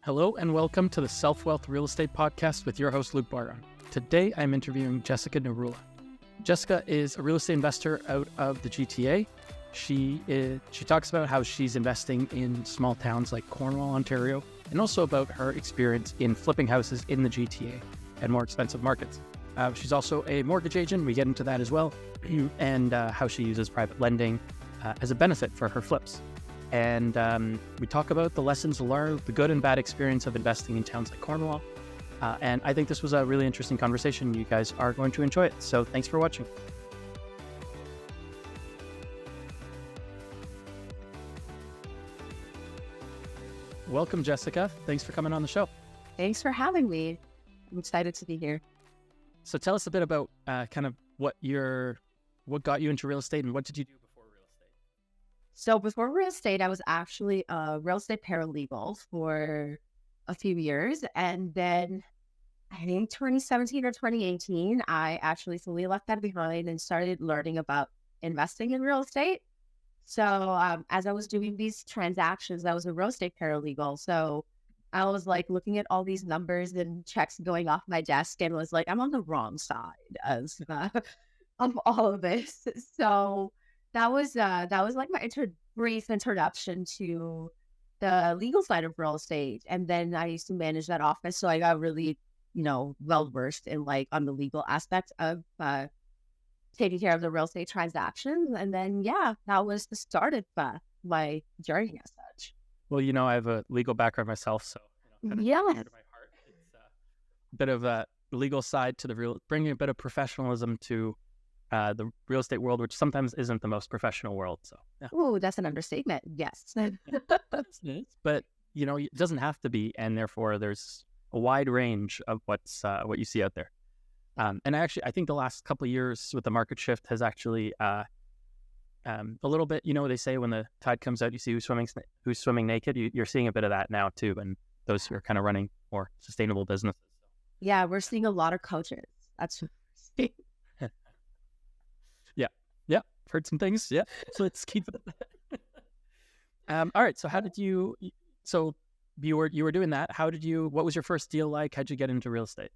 Hello and welcome to the Self-Wealth Real Estate Podcast with your host, Luke Barron. Today, I'm interviewing Jessica Narula. Jessica is a real estate investor out of the GTA. She talks about how she's investing in small towns like Cornwall, Ontario, and also about her experience in flipping houses in the GTA and more expensive markets. She's also a mortgage agent. We get into that as well, and how she uses private lending as a benefit for her flips. And we talk about the lessons learned, the good and bad experience of investing in towns like Cornwall. And I think this was a really interesting conversation. You guys are going to enjoy it. So thanks for watching. Welcome, Jessica. Thanks for coming on the show. Thanks for having me. I'm excited to be here. So tell us a bit about kind of what got you into real estate and what did you do before real estate? So before real estate, I was actually a real estate paralegal for a few years. And then I think 2017 or 2018, I actually fully left that behind and started learning about investing in real estate. So as I was doing these transactions, I was a real estate paralegal. So I was like looking at all these numbers and checks going off my desk and was like, I'm on the wrong side of all of this. So that was like my brief introduction to the legal side of real estate. And then I used to manage that office. So I got really, well versed in on the legal aspect of taking care of the real estate transactions. And then, that was the start of my journey as such. Well, I have a legal background myself, so kind of Yeah. near to my heart. It's a bit of a legal side to bringing a bit of professionalism to the real estate world, which sometimes isn't the most professional world. So, yeah. Oh, that's an understatement. Yes. It is. But it doesn't have to be, and therefore there's a wide range of what you see out there. And I think the last couple of years with the market shift has actually a little bit. They say when the tide comes out, you see who's swimming naked. You're seeing a bit of that now too, and those who are kind of running more sustainable businesses. Yeah, we're seeing a lot of coaches. That's what we're seeing. Yeah, heard some things. Yeah, so let's keep it. All right. So how did you? So you were doing that. What was your first deal like? How'd you get into real estate?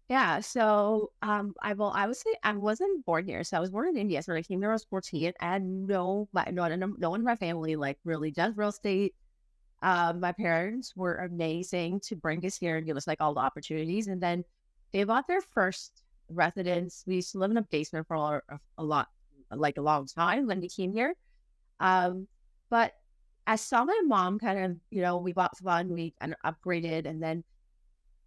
Yeah, so I would say I wasn't born here. So I was born in India. So when I came here, I was 14, and no one in my family really does real estate. My parents were amazing to bring us here and give us all the opportunities. And then they bought their first residence. We used to live in a basement for a long time when we came here. But I saw my mom kind of, we bought fun, we kind of upgraded, and then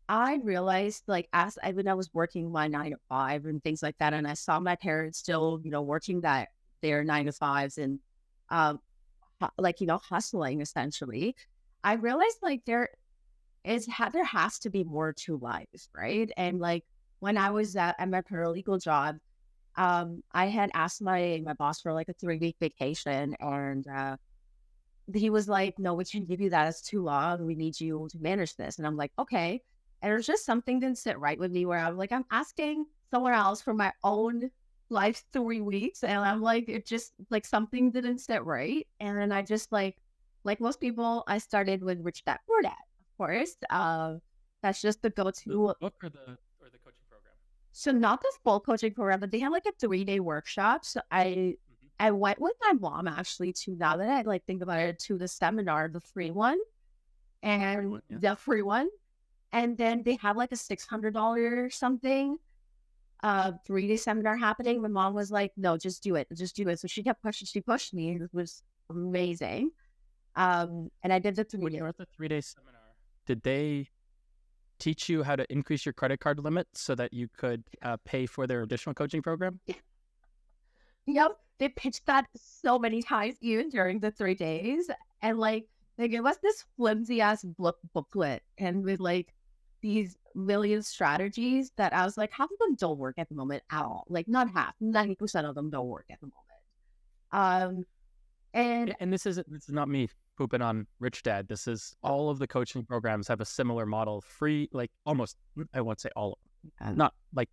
I realized when I was working my 9 to 5 and things like that, and I saw my parents still, working their 9 to 5s and hustling essentially. I realized there has to be more to life, right? And when I was at my paralegal job, I had asked my boss for a 3-week vacation, and he was like, "No, we can't give you that. It's too long. We need you to manage this." And I'm like, "Okay." And there's just something didn't sit right with me where I'm like, I'm asking somewhere else for my own 3 weeks. And I'm like, it just something didn't sit right. And then I just like most people, I started with Rich Dad Poor Dad, of course. That's just the go-to. The book or the coaching program? So not the full coaching program, but they had a 3-day workshop. So I went with my mom actually to, now that I think about it, to the seminar, the free one. And the free one. And then they have a $600 or something 3-day seminar happening. My mom was like, "No, just do it. Just do it." So she kept pushing. She pushed me. It was amazing. And I did the 3 When you were at the 3-day seminar, did they teach you how to increase your credit card limit so that you could pay for their additional coaching program? Yep. They pitched that so many times even during the 3 days. And they gave us this flimsy ass booklet and with these million strategies that I was like, half of them don't work at the moment at all. Not half, 90% of them don't work at the moment. And this is not me pooping on Rich Dad. This is all of the coaching programs have a similar model, free, almost, I won't say all of them, not a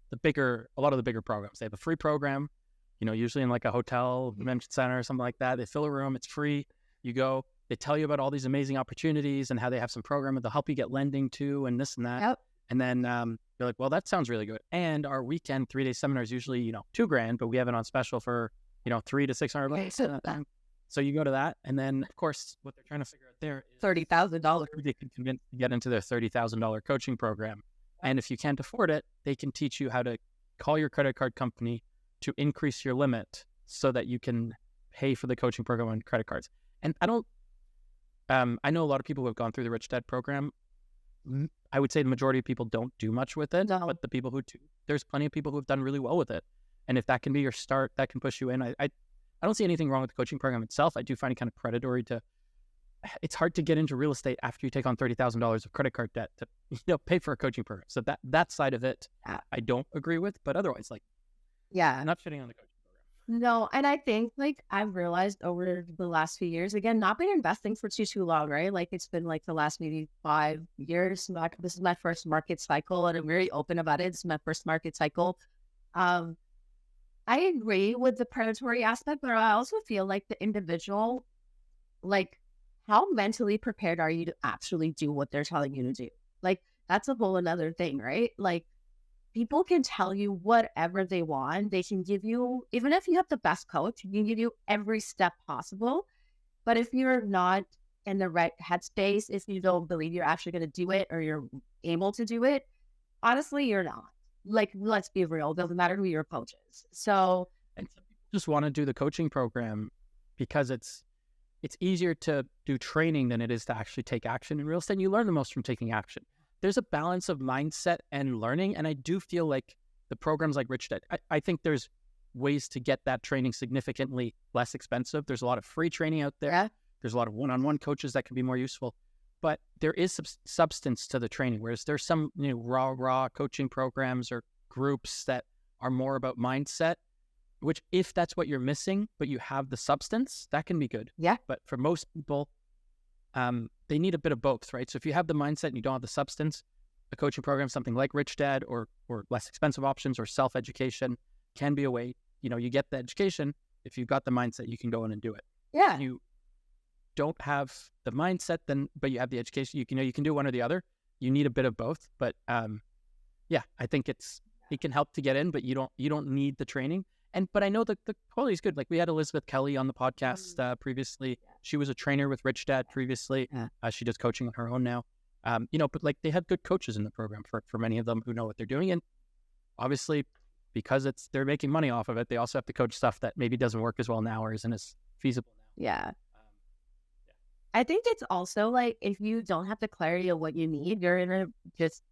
lot of the bigger programs. They have a free program, usually in a hotel, convention center or something like that. They fill a room, it's free. You go, they tell you about all these amazing opportunities and how they have some program that they'll help you get lending to and this and that. Yep. And then you're like, well, that sounds really good. And our weekend 3-day seminar is usually, $2,000, but we have it on special for, $300 to $600. So you go to that. And then, of course, what they're trying to figure out there is $30,000. who they can convince to get into their $30,000 coaching program. And if you can't afford it, they can teach you how to call your credit card company to increase your limit so that you can pay for the coaching program on credit cards. And I know a lot of people who have gone through the Rich Dad program. I would say the majority of people don't do much with it, but the people who do, there's plenty of people who have done really well with it. And if that can be your start, that can push you in. I don't see anything wrong with the coaching program itself. I do find it kind of predatory it's hard to get into real estate after you take on $30,000 of credit card debt to pay for a coaching program. So that side of it, I don't agree with, but otherwise, I'm not shitting on the coaching program. No, and I think I've realized over the last few years, again, not been investing for too long, right? It's been the last maybe 5 years. This is my first market cycle, and I'm very open about it. This is my first market cycle. I agree with the predatory aspect, but I also feel like the individual, how mentally prepared are you to actually do what they're telling you to do? That's a whole another thing, right? People can tell you whatever they want. They can give you, even if you have the best coach, he can give you every step possible. But if you're not in the right headspace, if you don't believe you're actually going to do it or you're able to do it, honestly, you're not. Let's be real. It doesn't matter who your coach is. So, and some people just want to do the coaching program because it's easier to do training than it is to actually take action in real estate. And you learn the most from taking action. There's a balance of mindset and learning. And I do feel like the programs like Rich Dad, I think there's ways to get that training significantly less expensive. There's a lot of free training out there. Yeah. There's a lot of one-on-one coaches that can be more useful. But there is substance to the training, whereas there's some raw coaching programs or groups that are more about mindset, which if that's what you're missing, but you have the substance, that can be good. Yeah. But for most people, they need a bit of both, right? So if you have the mindset and you don't have the substance, a coaching program, something like Rich Dad or less expensive options or self-education can be a way. You get the education. If you've got the mindset, you can go in and do it. Yeah. If you don't have the mindset, but you have the education, you can do one or the other. You need a bit of both. But I think it can help to get in, but you don't need the training. But I know that the quality is good. We had Elizabeth Kelly on the podcast previously. She was a trainer with Rich Dad previously. She does coaching on her own now. But they have good coaches in the program for many of them who know what they're doing. And obviously, because they're making money off of it, they also have to coach stuff that maybe doesn't work as well now or isn't as feasible now. Yeah. I think it's also if you don't have the clarity of what you need, you're in a just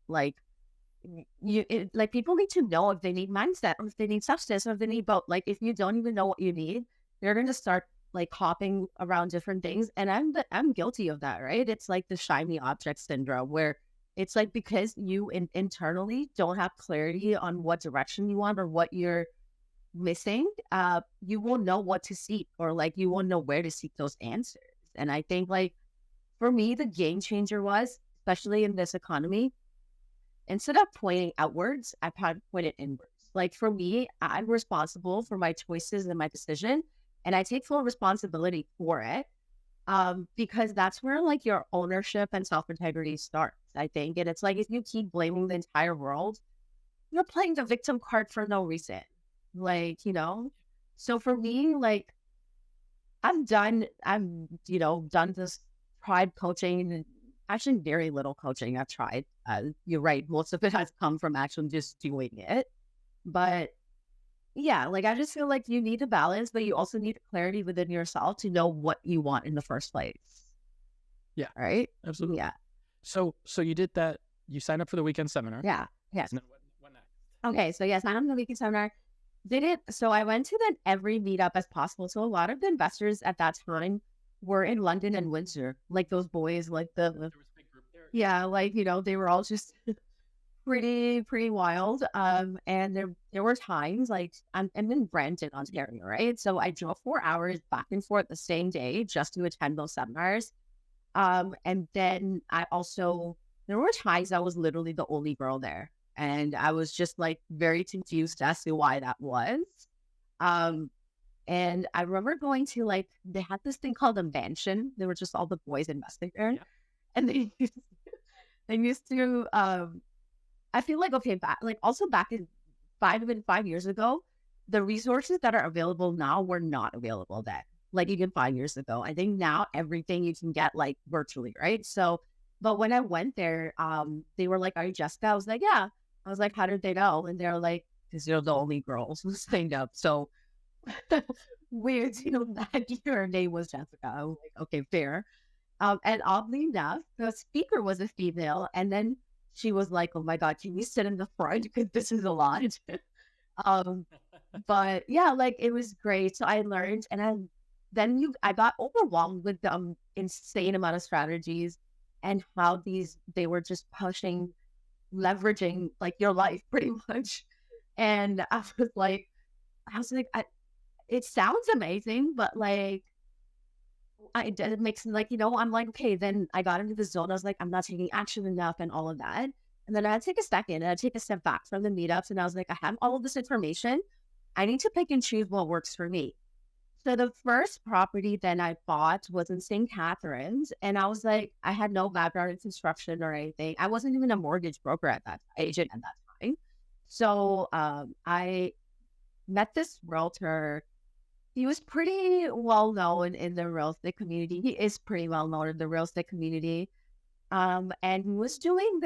people need to know if they need mindset or if they need substance or if they need both. If you don't even know what you need, you're going to start hopping around different things. And I'm guilty of that, right? It's the shiny object syndrome where it's because you internally don't have clarity on what direction you want or what you're missing. You won't know what to seek or you won't know where to seek those answers. And I think for me, the game changer was, especially in this economy, instead of pointing outwards, I pointed inwards. For me, I'm responsible for my choices and my decision, and I take full responsibility for it because that's where your ownership and self-integrity starts, I think. And it's if you keep blaming the entire world, you're playing the victim card for no reason. So for me, I've done this tried coaching and actually very little coaching I've tried. You're right. Most of it has come from actually just doing it. But yeah, I just feel you need a balance, but you also need clarity within yourself to know what you want in the first place. Yeah. Right? Absolutely. Yeah. So you did that. You signed up for the weekend seminar. Yeah. Yes. And then what next? Okay. So yes, signed up for the weekend seminar. Did it. So I went to every meetup as possible. So a lot of the investors at that time were in London and Windsor, those boys, there was a big group there. Yeah, they were all just pretty wild. And there were times I'm in Brampton, Ontario, right? So I drove 4 hours back and forth the same day just to attend those seminars. And then there were times I was literally the only girl there. And I was just very confused as to why that was. And I remember going to like, they had this thing called a mansion. They were just all the boys investing there. Yeah. And they used to, I feel like, okay, back, like also back in 5 years ago, the resources that are available now were not available then, like even 5 years ago. I think now everything you can get like virtually, right? So, but when I went there, they were like, "Are you Jessica?" I was like, "Yeah." I was like, "How did they know?" And they're like, "Because you're the only girls who signed up." So weird, that your name was Jessica. I was like, "Okay, fair." And oddly enough, the speaker was a female, and then she was like, "Oh my God, can you sit in the front because this is a lot." um, but yeah, like it was great. So I learned, and I got overwhelmed with the insane amount of strategies and how they were just pushing, leveraging like your life pretty much. And I was like, it sounds amazing, but like it makes me like, I'm like, okay, then I got into the zone. I was like, I'm not taking action enough and all of that. And then I had to take a second and I take a step back from the meetups. And I was like, I have all of this information. I need to pick and choose what works for me. So the first property then I bought was in St. Catharines. And I was like, I had no background in construction or anything. I wasn't even a mortgage broker agent at that time. So I met this realtor. He was pretty well known in the real estate community. He is pretty well known in the real estate community. And he was doing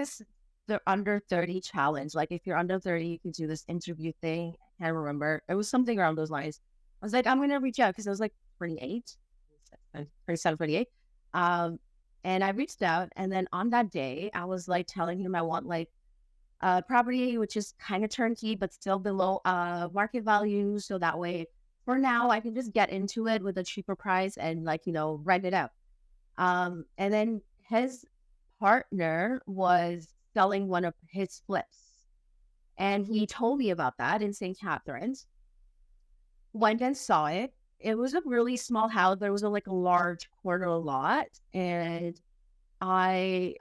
the under 30 challenge. Like if you're under 30, you can do this interview thing. I can't remember. It was something around those lines. I was like, I'm going to reach out because I was like 28, 37, 38. And I reached out. And then on that day, I was like telling him I want like a property, which is kind of turnkey, but still below market value. So that way, for now, I can just get into it with a cheaper price and like, rent it out. And then his partner was selling one of his flips. And he told me about that in St. Catharines. Went and saw it. It was a really small house. There was like a large corner lot. And I,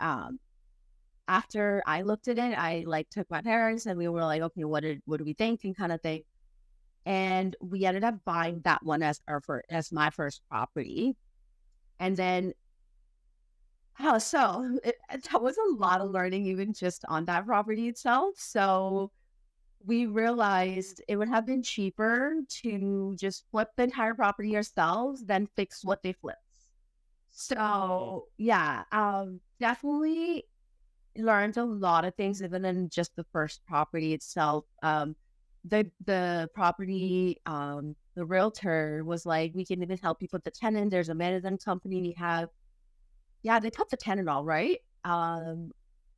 after I looked at it, I like took my parents and we were like, okay, what do we think and kind of thing. And we ended up buying that one as my first property. And then, that was a lot of learning, even just on that property itself. So we realized it would have been cheaper to just flip the entire property ourselves than fix what they flipped. So yeah, definitely learned a lot of things, even in just the first property itself. The property, the realtor was like, we can even help you put the tenant. There's a management company we have. Yeah, they put the tenant all right.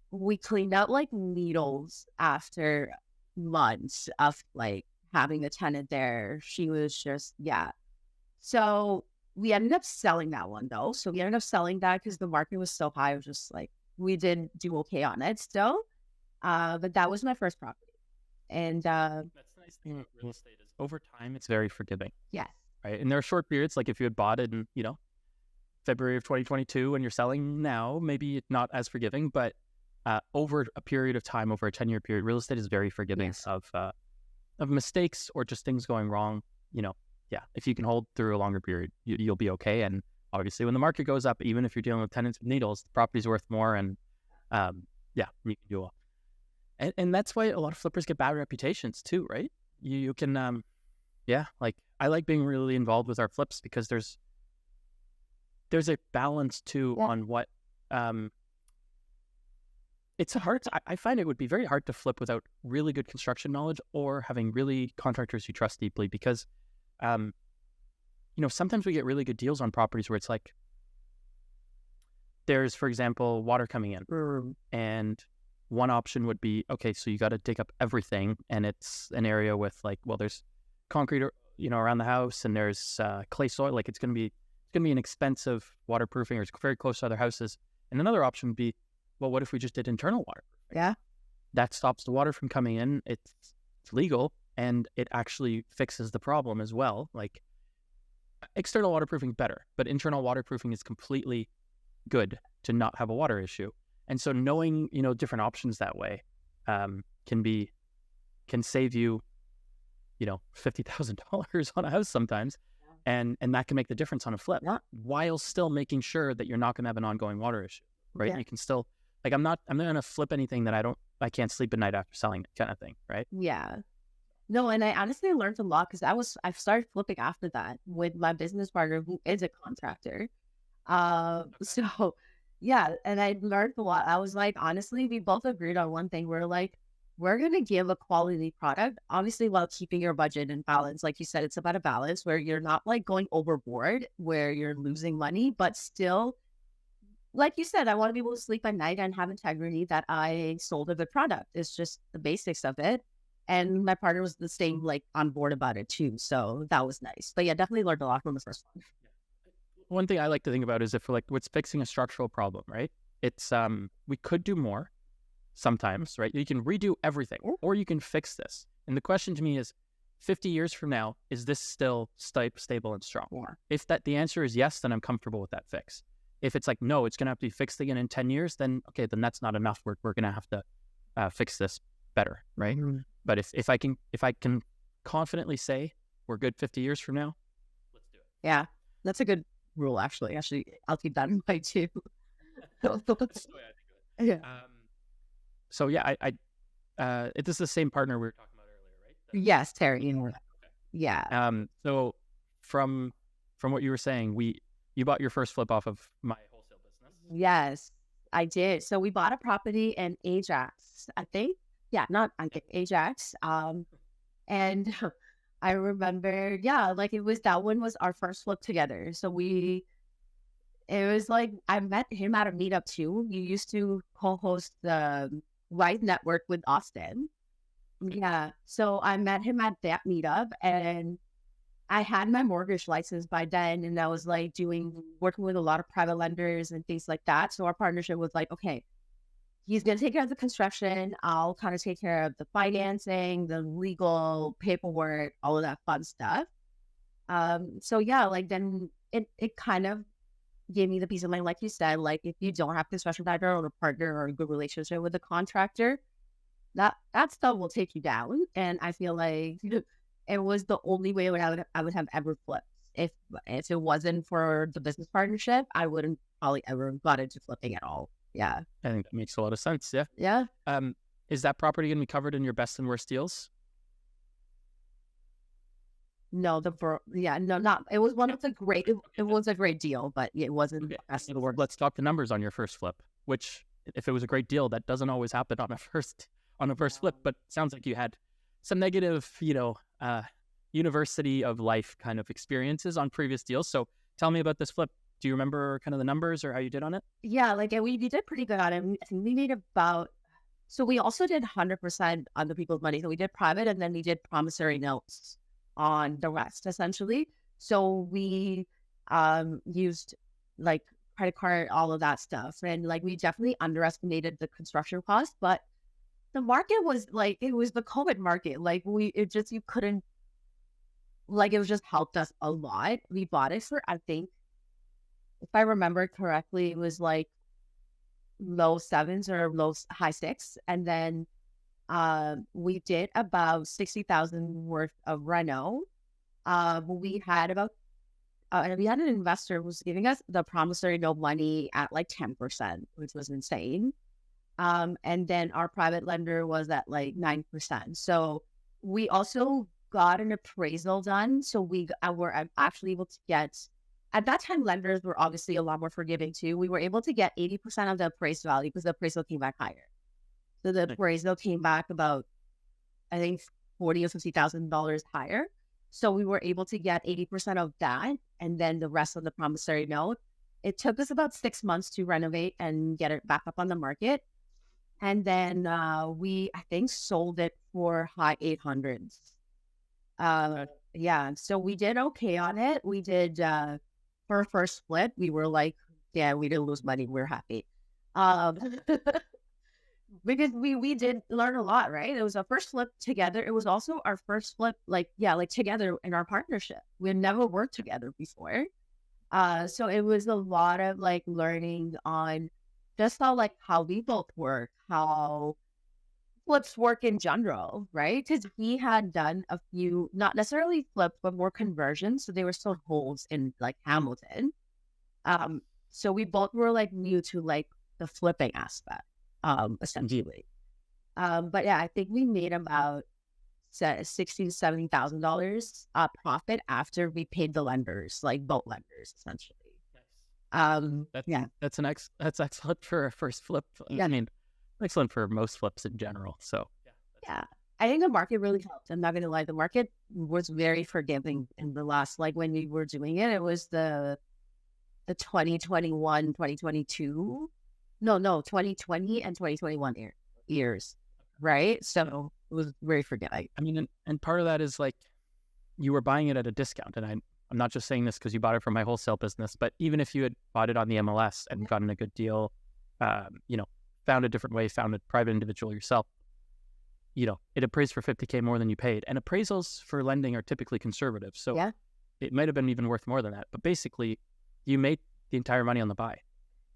We cleaned out like needles after months of like having the tenant there. She was just, yeah. So we ended up selling that one though. So we ended up selling that because the market was so high. It was just like, we didn't do okay on it still. But that was my first property. And that's the nice thing about real estate is over time it's very forgiving. yes. Right. And there are short periods, like if you had bought it in, February of 2022 and you're selling now, maybe not as forgiving, but over a period of time, over a 10-year period, real estate is very forgiving Yes. of mistakes or just things going wrong. Yeah, if you can hold through a longer period, you'll be okay. And obviously when the market goes up, even if you're dealing with tenants with needles, the property's worth more. And yeah, you can do well. And that's why a lot of flippers get bad reputations too, right? You can, like I like being really involved with our flips because there's a balance too on what, it's I find it would be very hard to flip without really good construction knowledge or having really contractors you trust deeply because, sometimes we get really good deals on properties where it's like, there's, for example, water coming in and one option would be, okay, so you got to dig up everything and it's an area with like, well, there's concrete, around the house and there's clay soil. Like it's going to be an expensive waterproofing or it's very close to other houses. And another option would be, well, what if we just did internal waterproofing? Yeah. That stops the water from coming in. It's legal and it actually fixes the problem as well. Like external waterproofing is better, but internal waterproofing is completely good to not have a water issue. And so knowing, different options that way can save you $50,000 on a house sometimes. And that can make the difference on a flip, while still making sure that you're not going to have an ongoing water issue, right? You can still, like, I'm not going to flip anything that I can't sleep at night after selling it, kind of thing, right? Yeah. No, and I honestly learned a lot because I started flipping after that with my business partner who is a contractor. So yeah, and I learned a lot. I was like, honestly, we both agreed on one thing. We're like, we're gonna give a quality product, obviously while keeping your budget in balance. Like you said, it's about a balance where you're not like going overboard, where you're losing money, but still, like you said, I want to be able to sleep at night and have integrity that I sold a good product. It's just the basics of it. And my partner was the same, like on board about it too. So that was nice. But yeah, definitely learned a lot from the first one. One thing I like to think about is if what's fixing a structural problem, right? It's we could do more sometimes, right? You can redo everything or you can fix this. And the question to me is, 50 years from now, is this still stable and strong? If the answer is yes, then I'm comfortable with that fix. If it's like, no, it's going to have to be fixed again in 10 years, then okay, then that's not enough. We're going to have to fix this better, right? But if I can confidently say we're good 50 years from now, let's do it. Yeah, that's a good rule, actually. I'll keep that in mind too. That's the way I think of it. Yeah. So yeah, this is the same partner we were talking about earlier, right? Yes, Terry. Okay. Yeah. So from what you were saying, you bought your first flip off of my wholesale business. Yes, I did. So we bought a property in Ajax, I think. Yeah, not I think Ajax. And I remember, like that one was our first flip together. So it was like I met him at a meetup too. You used to co-host the Rise Network with Austin. Yeah. So I met him at that meetup and I had my mortgage license by then, and I was like working with a lot of private lenders and things like that. So our partnership was like, okay, he's going to take care of the construction. I'll kind of take care of the financing, the legal paperwork, all of that fun stuff. So yeah, like then it kind of gave me the peace of mind, like you said, like if you don't have construction background or a partner or a good relationship with a contractor, that stuff will take you down. And I feel like it was the only way I would have ever flipped. If it wasn't for the business partnership, I wouldn't probably ever got into flipping at all. Yeah. I think that makes a lot of sense. Yeah. Yeah. Is that property going to be covered in your best and worst deals? No, not. It was one of the great. It was a great deal, but it wasn't. Okay. Let's talk the numbers on your first flip. Which, if it was a great deal, that doesn't always happen on a first flip. But it sounds like you had some negative, university of life kind of experiences on previous deals. So tell me about this flip. Do you remember kind of the numbers or how you did on it? Yeah, like we did pretty good on it. I think we made so we also did 100% on the people's money. So we did private and then we did promissory notes on the rest, essentially. So we used like credit card, all of that stuff. And like we definitely underestimated the construction cost, but the market was like, it was the COVID market. Like you couldn't, like it was just helped us a lot. We bought it for, I think, if I remember correctly, it was like low sevens or high six. And then we did about 60,000 worth of reno. We had an investor who was giving us the promissory note money at like 10%, which was insane. And then our private lender was at like 9%. So we also got an appraisal done. So we were actually able to get, at that time, lenders were obviously a lot more forgiving too. We were able to get 80% of the appraised value because the appraisal came back higher. So the appraisal came back about, I think, $40,000 or $50,000 higher. So we were able to get 80% of that, and then the rest of the promissory note. It took us about 6 months to renovate and get it back up on the market. And then we, I think, sold it for high 800s. Yeah, so we did okay on it. We did, for our first split, we were like, yeah, we didn't lose money. We're happy. Because we did learn a lot, right? It was our first flip together. It was also our first flip, like together in our partnership. We had never worked together before. So it was a lot of like learning on just how we both work, how flips work in general, right? Because he had done a few, not necessarily flips, but more conversions. So they were still holds in like Hamilton. So we both were like new to like the flipping aspect, essentially. But yeah, I think we made about $60,000 to $70,000 profit after we paid the lenders, like boat lenders, essentially. Nice. That's excellent for a first flip. Yeah. I mean, excellent for most flips in general. So yeah, I think the market really helped. I'm not going to lie, the market was very forgiving in the last, like when we were doing it. It was the 2021, 2022, no, 2020 and 2021 years, right? So it was very forgiving. I mean, and part of that is like you were buying it at a discount, and I'm not just saying this because you bought it from my wholesale business, but even if you had bought it on the MLS and gotten a good deal, found a different way, found a private individual yourself, it appraised for $50,000 more than you paid. And appraisals for lending are typically conservative. So it might have been even worth more than that. But basically, you made the entire money on the buy,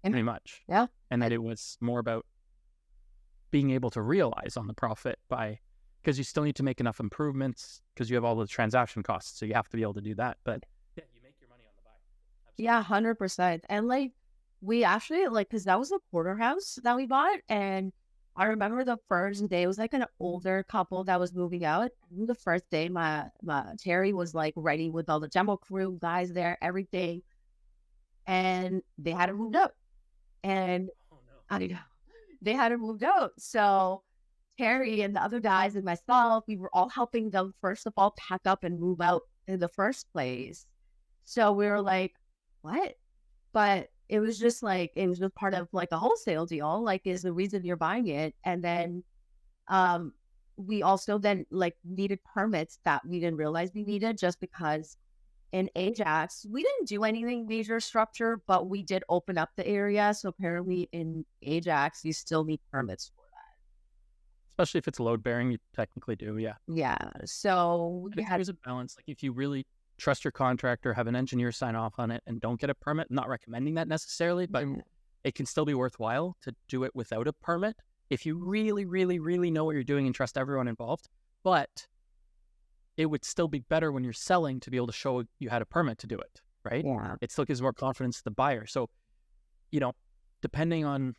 pretty much. Yeah. And that it was more about being able to realize on the profit because you still need to make enough improvements because you have all the transaction costs. So you have to be able to do that. But yeah, you make your money on the buy. Absolutely. Yeah, 100%. And like, we actually because that was a porterhouse that we bought. And I remember the first day, it was like an older couple that was moving out. And the first day, my Terry was like ready with all the demo crew guys there, everything. And they had to move out. And they had to move out. So Terry and the other guys and myself, we were all helping them, first of all, pack up and move out in the first place. So we were like, what? But it was just part of like a wholesale deal, like is the reason you're buying it. And then we also then like needed permits that we didn't realize we needed, just because in Ajax, we didn't do anything major structure, but we did open up the area. So apparently in Ajax, you still need permits for that. Especially if it's load bearing, you technically do, yeah. Yeah. So there's a balance. Like if you really trust your contractor, have an engineer sign off on it, and don't get a permit, I'm not recommending that necessarily, but it can still be worthwhile to do it without a permit if you really, really, really know what you're doing and trust everyone involved. But it would still be better when you're selling to be able to show you had a permit to do it, right? Yeah. It still gives more confidence to the buyer. So, depending on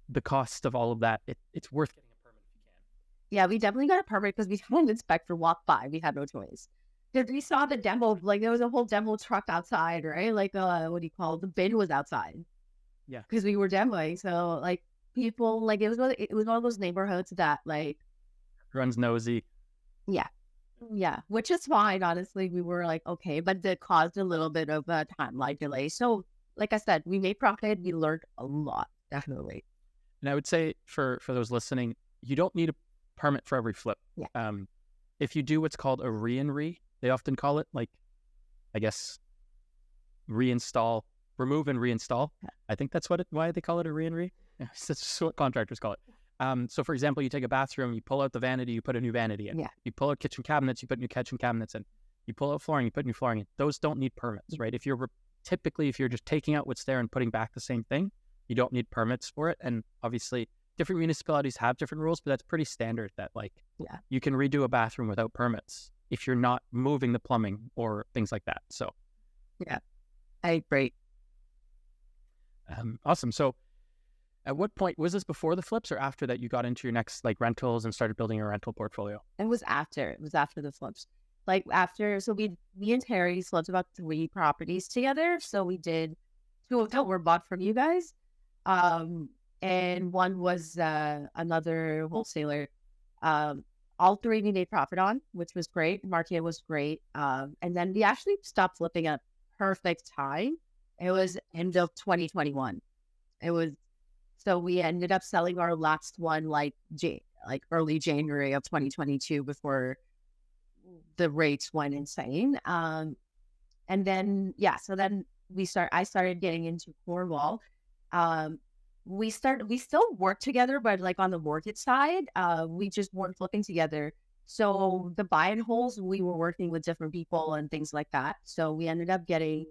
the cost of all of that, it's worth getting a permit if you can. Yeah, we definitely got a permit because we had an inspector walk by. We had no choice. Because we saw the demo, like there was a whole demo truck outside, right? Like, what do you call it? The bin was outside. Yeah. Because we were demoing. So, like, people, like, it was one of those neighborhoods that, like, runs nosy. Yeah. Yeah. Which is fine, honestly. We were like, okay, but it caused a little bit of a timeline delay. So, like I said, we made profit. We learned a lot, definitely. And I would say for those listening, you don't need a permit for every flip. Yeah. If you do what's called a re-and-re, they often call it, like, I guess, remove and reinstall. I think that's why they call it a re-and-re. That's just what contractors call it. So, for example, you take a bathroom, you pull out the vanity, you put a new vanity in. Yeah. You pull out kitchen cabinets, you put new kitchen cabinets in. You pull out flooring, you put new flooring in. Those don't need permits, right? If you're just taking out what's there and putting back the same thing, you don't need permits for it. And obviously, different municipalities have different rules, but that's pretty standard that, like, you can redo a bathroom without permits if you're not moving the plumbing or things like that. So, yeah, I agree. Awesome. So, at what point was this, before the flips or after that you got into your next like rentals and started building your rental portfolio? It was after the flips. Like so me and Terry flipped about 3 properties together. So we did 2 of them were bought from you guys. And one was another wholesaler. All 3 we made profit on, which was great. Market was great. And then we actually stopped flipping at perfect time. It was end of 2021. So we ended up selling our last one like early January of 2022 before the rates went insane. And then so then I started getting into Cornwall. We still work together, but like on the mortgage side, we just weren't flipping together. So the buy and holds, we were working with different people and things like that. So I ended up getting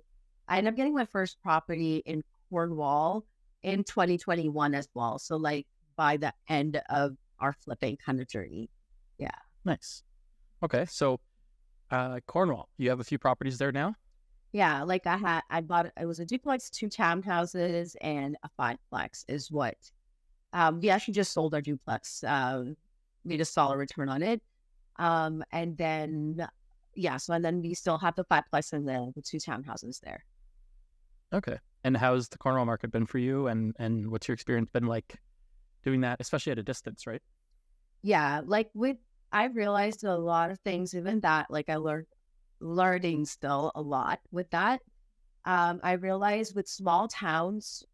my first property in Cornwall in 2021 as well. So like by the end of our flipping kind of journey. Yeah. Nice. Okay. So Cornwall, you have a few properties there now? Yeah. Like I bought, it was a duplex, 2 townhouses, and a 5-plex is what, we actually just sold our duplex. We just saw a return on it. And then, yeah, so and then we still have the 5-plex and the 2 townhouses there. Okay. And how's the Cornwall market been for you? And what's your experience been like doing that, especially at a distance, right? Yeah, like I realized a lot of things, even that, like I learning still a lot with that. I realized with small towns,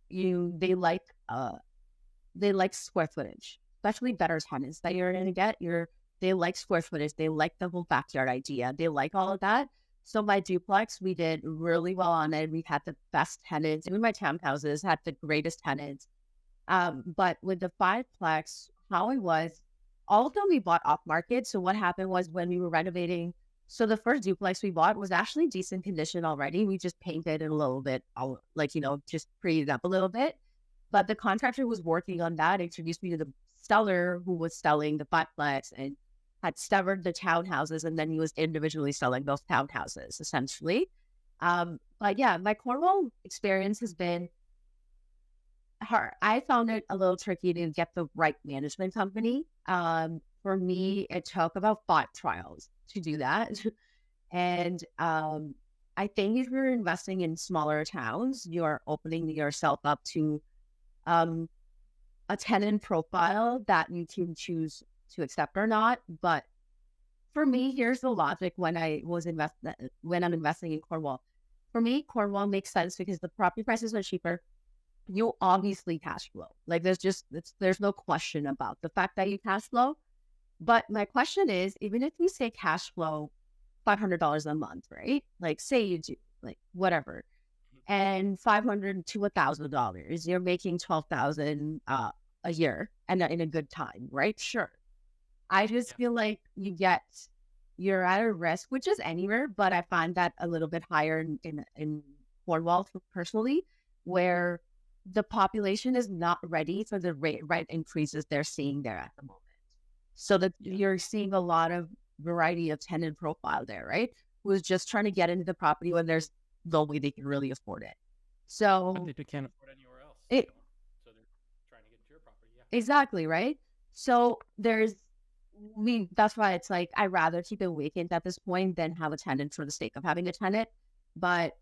they like square footage, especially better tenants that you're gonna get. They like square footage, they like the whole backyard idea, they like all of that. So my duplex, we did really well on it. We had the best tenants. Even my townhouses had the greatest tenants. But with the 5-plex, how it was, all of them we bought off market. So what happened was when we were renovating, so the first duplex we bought was actually decent condition already. We just painted it a little bit, like, just prettied it up a little bit. But the contractor was working on that, introduced me to the seller who was selling the 5-plex and had severed the townhouses, and then he was individually selling those townhouses, essentially. But yeah, my Cornwall experience has been hard. I found it a little tricky to get the right management company. For me, it took about 5 trials to do that. And I think if you're investing in smaller towns, you are opening yourself up to a tenant profile that you can choose to accept or not. But for me, here's the logic when I'm investing in Cornwall. For me, Cornwall makes sense because the property prices are cheaper. You obviously cash flow. Like there's no question about the fact that you cash flow. But my question is, even if you say cash flow $500 a month, right? Like say you do, like whatever, and $500 to $1,000, you're making 12,000 a year, and in a good time, right? Sure. I just feel like you're at a risk, which is anywhere, but I find that a little bit higher in Cornwall personally, where the population is not ready for the rate increases they're seeing there at the moment. So that you're seeing a lot of variety of tenant profile there, right? Who's just trying to get into the property when there's no way they can really afford it. So they can't afford anywhere else. So they're trying to get into your property. Yeah. Exactly, right? So that's why it's like I'd rather keep it vacant at this point than have a tenant for the sake of having a tenant. But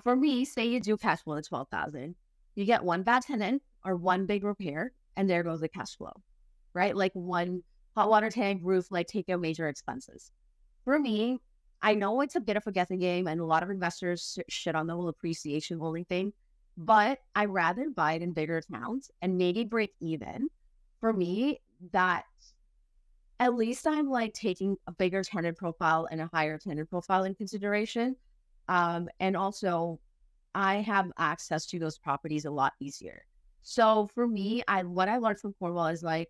for me, say you do cash flow at 12,000, you get one bad tenant or one big repair, and there goes the cash flow, right? Like one hot water tank, roof, like take out major expenses. For me, I know it's a bit of a guessing game, and a lot of investors shit on the whole appreciation only thing, but I'd rather buy it in bigger towns and maybe break even. For me, that at least I'm like taking a bigger tenant profile and a higher tenant profile in consideration. And also I have access to those properties a lot easier. So for me, what I learned from Cornwall is like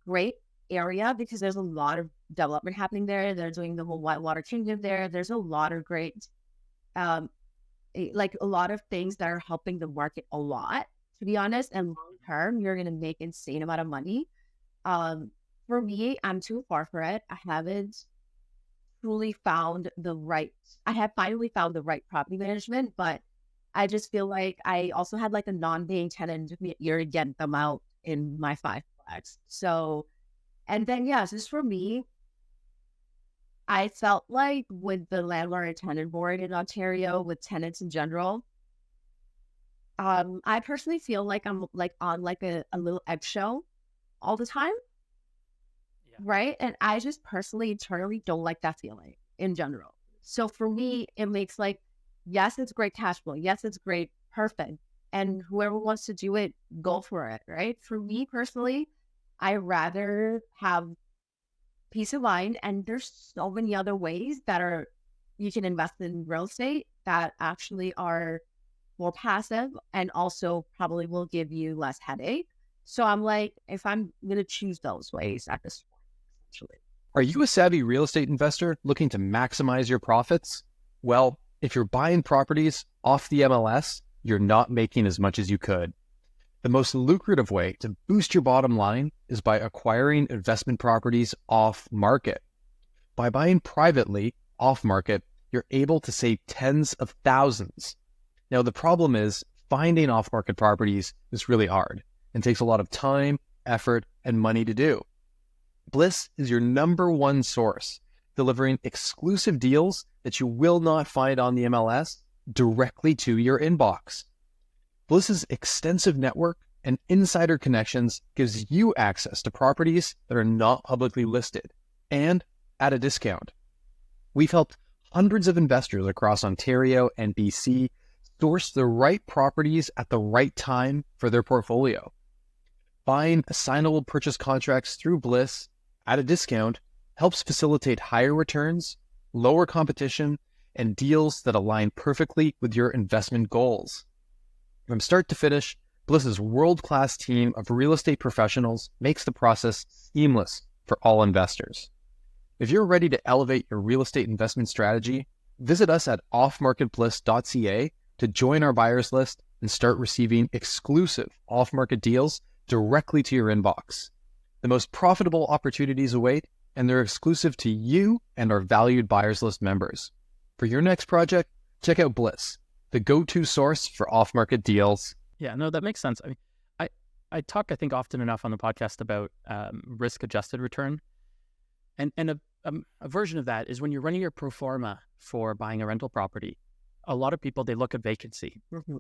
great area because there's a lot of development happening there. They're doing the whole Whitewater Kingdom there. There's a lot of great, like a lot of things that are helping the market a lot, to be honest. And long term, you're going to make insane amount of money. For me, I'm too far for it. I haven't truly I have finally found the right property management, but I just feel like I also had like a non-paying tenant year to get them out in my 5-plex. So, and then, just for me, I felt like with the landlord and tenant board in Ontario, with tenants in general, I personally feel like I'm like on like a little eggshell all the time. Right. And I just personally internally don't like that feeling in general. So for me, it makes like, yes, it's great cash flow. Yes, it's great. Perfect. And whoever wants to do it, go for it. Right. For me personally, I rather have peace of mind. And there's so many other ways that you can invest in real estate that actually are more passive and also probably will give you less headache. So I'm like, if I'm going to choose those ways at this point. Are you a savvy real estate investor looking to maximize your profits? Well, if you're buying properties off the MLS, you're not making as much as you could. The most lucrative way to boost your bottom line is by acquiring investment properties off market. By buying privately off market, you're able to save tens of thousands. Now, the problem is finding off market properties is really hard and takes a lot of time, effort, and money to do. Bliss is your number one source, delivering exclusive deals that you will not find on the MLS directly to your inbox. Bliss's extensive network and insider connections gives you access to properties that are not publicly listed and at a discount. We've helped hundreds of investors across Ontario and BC source the right properties at the right time for their portfolio. Buying assignable purchase contracts through Bliss at a discount helps facilitate higher returns, lower competition, and deals that align perfectly with your investment goals. From start to finish, Bliss's world-class team of real estate professionals makes the process seamless for all investors. If you're ready to elevate your real estate investment strategy, visit us at offmarketbliss.ca to join our buyers list and start receiving exclusive off-market deals directly to your inbox. The most profitable opportunities await, and they're exclusive to you and our valued buyers list members. For your next project, check out Bliss, the go-to source for off-market deals. Yeah, no, that makes sense. I mean, I talk, I think, often enough on the podcast about risk-adjusted return. And a version of that is when you're running your pro forma for buying a rental property, a lot of people, they look at vacancy. Mm-hmm.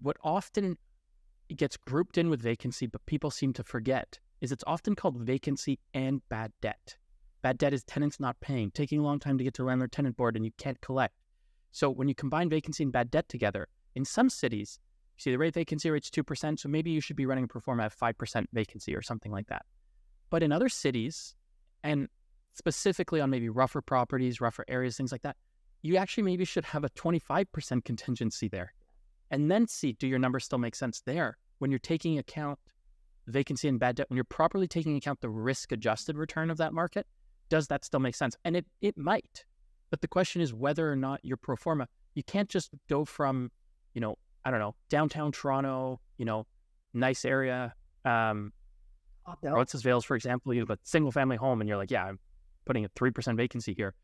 What often gets grouped in with vacancy, but people seem to forget, is it's often called vacancy and bad debt. Bad debt is tenants not paying, taking a long time to get to landlord-tenant board, and you can't collect. So when you combine vacancy and bad debt together, in some cities, you see the vacancy rate's 2%, so maybe you should be running a pro forma at 5% vacancy or something like that. But in other cities, and specifically on maybe rougher properties, rougher areas, things like that, you actually maybe should have a 25% contingency there. And then see, do your numbers still make sense there? When you're taking account vacancy and bad debt, when you're properly taking account the risk-adjusted return of that market, does that still make sense? And it might. But the question is whether or not your pro forma, you can't just go from, I don't know, downtown Toronto, nice area, Roncesvalles, for example, you have a single family home and you're like, yeah, I'm putting a 3% vacancy here.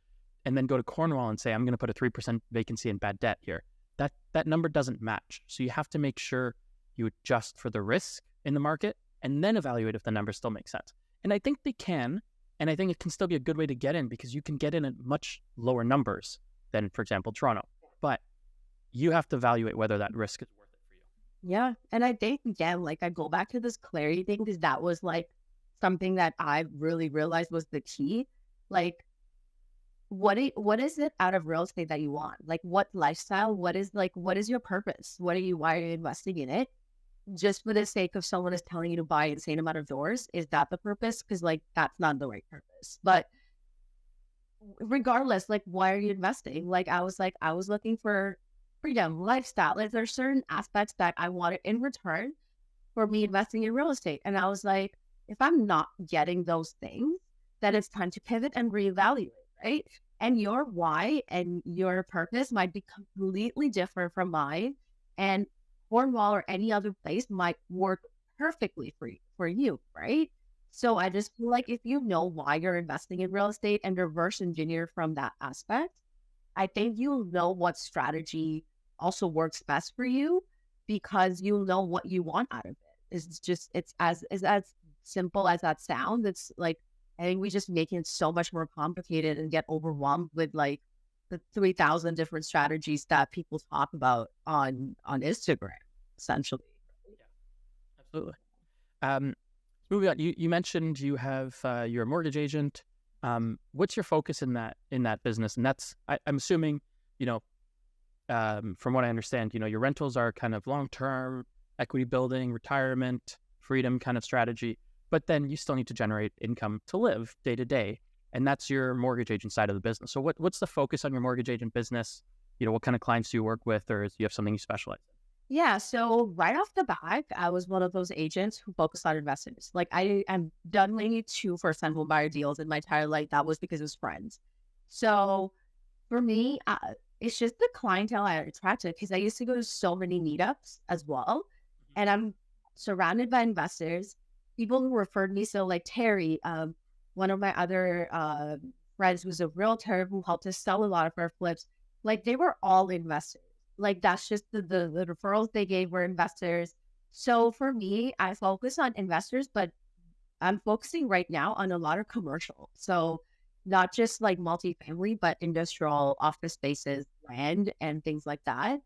And then go to Cornwall and say, I'm going to put a 3% vacancy and bad debt here. That number doesn't match. So you have to make sure you adjust for the risk in the market and then evaluate if the numbers still make sense. And I think they can. And I think it can still be a good way to get in because you can get in at much lower numbers than, for example, Toronto. But you have to evaluate whether that risk is worth it for you. Yeah. And I think, again, I go back to this clarity thing because that was something that I really realized was the key. What is it out of real estate that you want? What lifestyle? What is your purpose? Why are you investing in it? Just for the sake of someone is telling you to buy an insane amount of doors, is that the purpose? Because that's not the right purpose. But regardless, why are you investing? I was looking for freedom, lifestyle. There's certain aspects that I wanted in return for me investing in real estate. And I was like, if I'm not getting those things, then it's time to pivot and reevaluate, right? And your why and your purpose might be completely different from mine. And Cornwall or any other place might work perfectly for you, right? So I just feel like if you know why you're investing in real estate and reverse engineer from that aspect, I think you'll know what strategy also works best for you because you'll know what you want out of it. It's as simple as that sounds. It's I think we just make it so much more complicated and get overwhelmed with the 3,000 different strategies that people talk about on Instagram, essentially. Yeah, absolutely. Moving on, you mentioned you have you're a mortgage agent. What's your focus in that business? And that's I'm assuming, from what I understand, your rentals are kind of long-term equity building, retirement, freedom kind of strategy. But then you still need to generate income to live day to day. And that's your mortgage agent side of the business. So what's the focus on your mortgage agent business? What kind of clients do you work with, or do you have something you specialize in? Yeah. So right off the bat, I was one of those agents who focused on investors. I'm done maybe 2 first-time home buyer deals in my entire life. That was because it was friends. So for me, it's just the clientele I attracted because I used to go to so many meetups as well. And I'm surrounded by investors, people who referred me. So like Terry, one of my other friends who's a realtor who helped us sell a lot of our flips, like they were all investors. Like that's just the referrals they gave were investors. So for me, I focus on investors, but I'm focusing right now on a lot of commercial. So not just like multifamily, but industrial office spaces, land and things like that.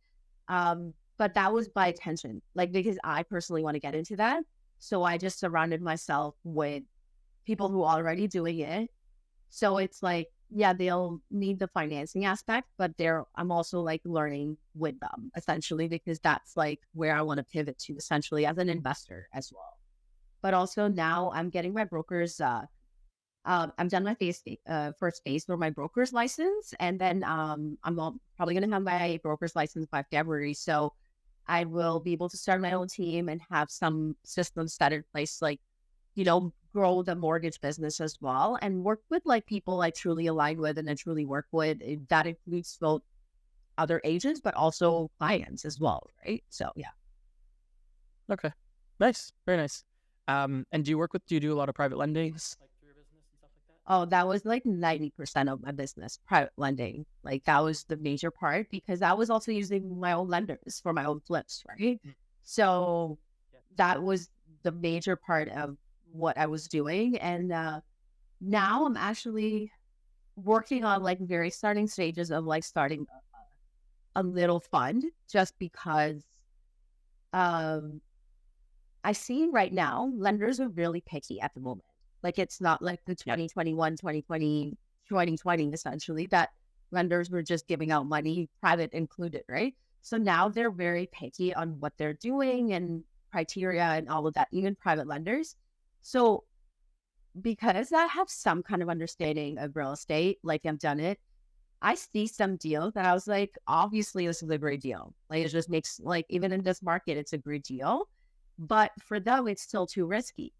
But that was by intention, like because I personally want to get into that. So I just surrounded myself with people who are already doing it. So it's like, yeah, they'll need the financing aspect, but I'm also like learning with them essentially, because that's like where I want to pivot to essentially as an investor as well. But also now I'm getting my broker's, I'm done my first phase for my broker's license. And then probably going to have my broker's license by February. So I will be able to start my own team and have some systems set in place, like, grow the mortgage business as well and work with like people I truly align with and I truly work with. That includes both other agents, but also clients as well. Right. So, yeah. Okay. Nice. Very nice. And do you do a lot of private lending? Like through your business and stuff like that? Oh, that was like 90% of my business, private lending. Like that was the major part because I was also using my own lenders for my own flips, right? So that was the major part of what I was doing. And now I'm actually working on like very starting stages of like starting a little fund just because I see right now lenders are really picky at the moment. Like it's not like the 2021, 2020, 2020 essentially that lenders were just giving out money, private included, right? So now they're very picky on what they're doing and criteria and all of that, even private lenders. So because I have some kind of understanding of real estate, like I've done it, I see some deals that I was like, obviously this is a great deal. Like it just makes like, even in this market, it's a great deal. But for them, it's still too risky.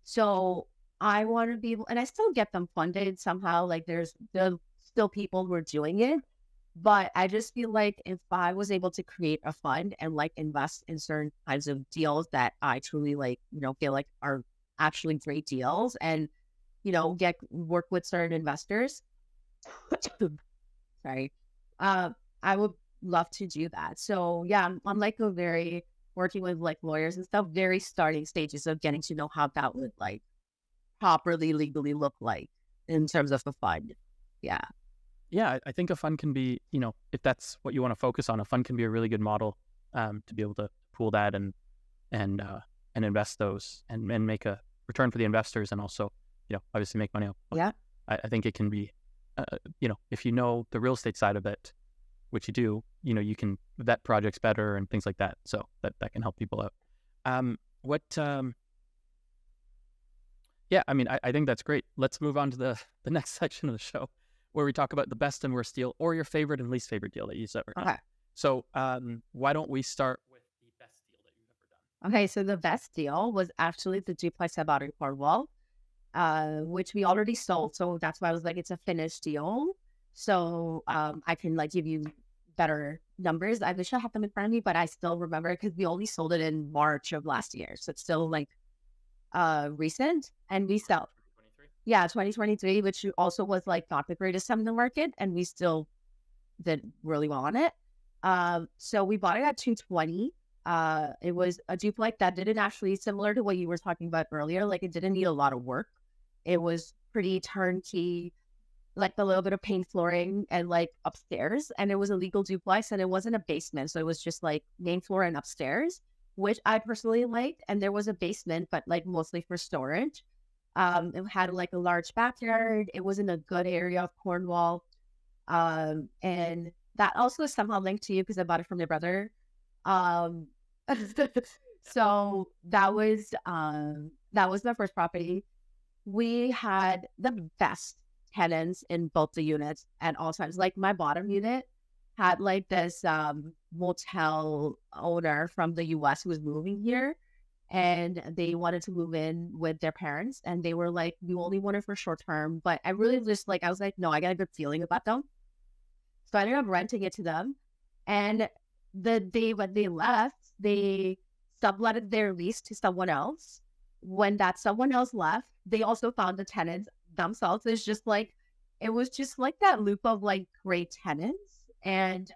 So I want to be able, and I still get them funded somehow. Like there's still people who are doing it. But I just feel like if I was able to create a fund and like invest in certain kinds of deals that I truly like, feel like are actually great deals and, work with certain investors. Sorry. I would love to do that. So yeah, I'm like working with like lawyers and stuff, very starting stages of getting to know how that would like properly legally look like in terms of a fund. Yeah. Yeah, I think a fund can be, if that's what you want to focus on, a fund can be a really good model to be able to pool that and invest those and make a return for the investors and also, obviously make money. Yeah. I think it can be, if you know the real estate side of it, which you do, you can vet projects better and things like that. So that can help people out. I think that's great. Let's move on to the next section of the show where we talk about the best and worst deal or your favorite and least favorite deal that you've ever done. Okay. So why don't we start with the best deal that you've ever done? Okay. So the best deal was actually the duplex I bought in Cornwall, which we already sold. So that's why I was like, it's a finished deal. So I can like give you better numbers. I wish I had them in front of me, but I still remember because we only sold it in March of last year. So it's still like recent. And we sell 2023, which also was like not the greatest time in the market. And we still did really well on it. So we bought it at 220. It was a duplex that didn't actually, similar to what you were talking about earlier, like it didn't need a lot of work. It was pretty turnkey, like a little bit of paint flooring and like upstairs. And it was a legal duplex and it wasn't a basement. So it was just like main floor and upstairs, which I personally liked. And there was a basement, but like mostly for storage. It had like a large backyard. It was in a good area of Cornwall. And that also is somehow linked to you because I bought it from my brother. So that was my first property. We had the best tenants in both the units at all times. Like my bottom unit had like this motel owner from the US who was moving here and they wanted to move in with their parents and they were like, we only want it for short term. But I really just like, I was like, no, I got a good feeling about them. So I ended up renting it to them. And the day when they left, they subletted their lease to someone else. When that someone else left, they also found the tenants themselves. It was just like that loop of like great tenants. And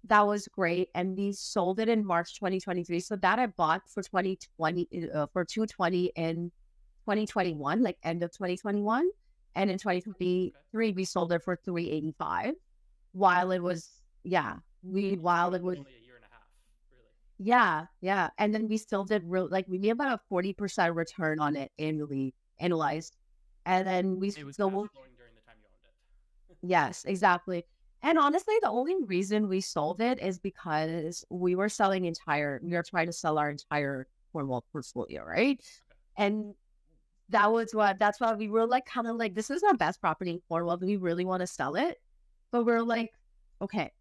that was great. And we sold it in March 2023. So that I bought for 2020, for 220 in 2021, like end of 2021. And in 2023, we sold it for 385. While it was, while it was only a year and a half, really. yeah. And then we still did we made about a 40% return on it annually, annualized. And then It was cash flowing during the time you owned it. yes, exactly. And honestly, the only reason we sold it is because we were trying to sell our entire Cornwall portfolio, right? And that's why we were like, kind of like, this is our best property in Cornwall. Do we really want to sell it? But we're like, okay,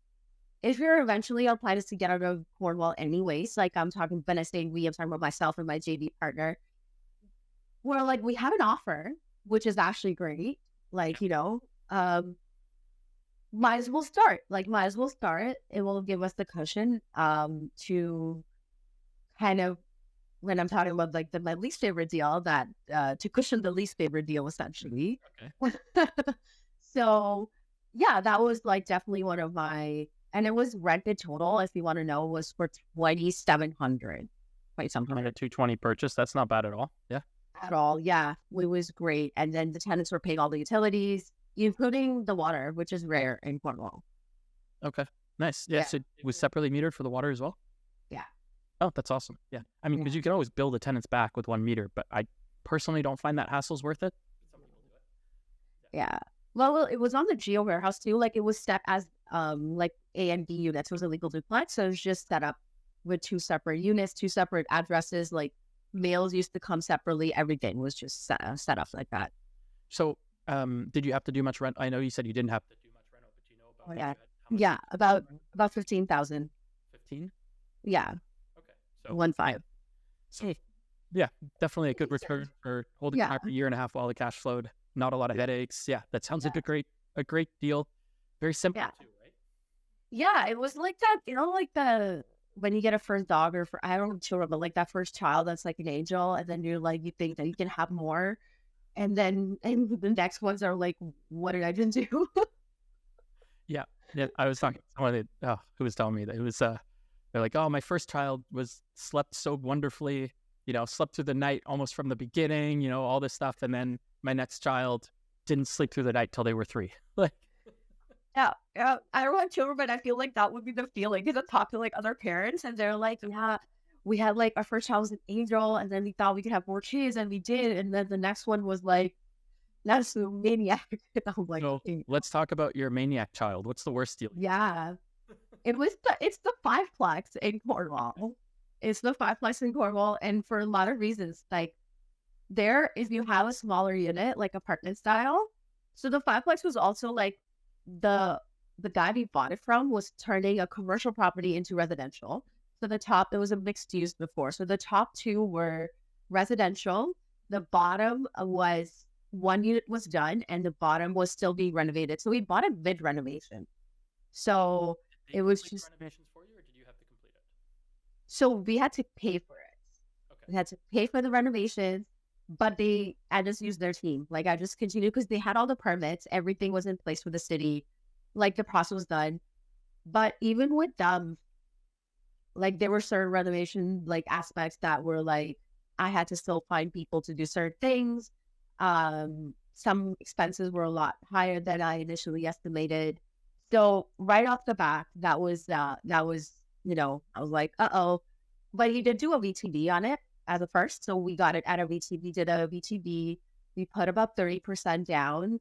if you're eventually, our plan is to get out of Cornwall anyways. Like when I say we, I'm talking about myself and my JV partner. We're like, we have an offer, which is actually great. Like, might as well start. It will give us the cushion to kind of, when I'm talking about like my least favorite deal, that to cushion the least favorite deal, essentially. Okay. So yeah, that was like definitely one of my, and it was rented total, if you want to know, was for 2,700. At 220 purchase, that's not bad at all. Yeah. At all, yeah, it was great. And then the tenants were paying all the utilities, including the water, which is rare in Cornwall. Okay, nice. Yeah, so it was separately metered for the water as well? Yeah. Oh, that's awesome. Yeah. I mean, because you can always bill the tenants back with one meter, but I personally don't find that hassle's worth it. Some people do it. Yeah. Well, it was on the Geo warehouse too. Like it was set as like A and B units. It was a legal duplex. So it was just set up with two separate units, two separate addresses. Like mails used to come separately. Everything was just set up like that. So did you have to do much rent? I know you said you didn't have to do much rent, but do you know about about 15,000. 15? Yeah. Okay. So 1.5. So yeah, definitely a good return for holding it for a year and a half while the cash flowed. Not a lot of headaches. Yeah, that sounds like a great deal. Very simple too, right? Yeah, it was like that, like when you get a first dog I don't know children, but like that first child that's like an angel, and then you're like, you think that you can have more, and the next ones are like, what did I just do? Yeah. I was talking to someone who was telling me that it was they're like, oh, my first child slept so wonderfully, slept through the night almost from the beginning, all this stuff, and then my next child didn't sleep through the night till they were 3. Like, yeah. I don't want children, but I feel like that would be the feeling, because I talk to like other parents, and they're like, yeah, we had like our first child was an angel, and then we thought we could have more kids, and we did, and then the next one was like, that's a maniac. I'm like, so let's talk about your maniac child. What's the worst deal? Yeah, it's the fiveplex in Cornwall. It's the fiveplex in Cornwall, and for a lot of reasons, like if you have a smaller unit, like apartment style. So the fiveplex was also like the guy we bought it from was turning a commercial property into residential. So it was a mixed use before. So the top two were residential. The bottom was, one unit was done, and the bottom was still being renovated. So we bought it mid renovation. So it was just renovations for you, or did you have to complete it? So we had to pay for it. Okay. We had to pay for the renovations, but I just used their team. Like I just continued because they had all the permits. Everything was in place for the city. Like the process was done. But even with them, like there were certain renovation like aspects that were like, I had to still find people to do certain things. Some expenses were a lot higher than I initially estimated. So right off the bat, that was, I was like, uh-oh. But he did do a VTB on it as a first. So we got it at a VTB, did a VTB. We put about 30% down,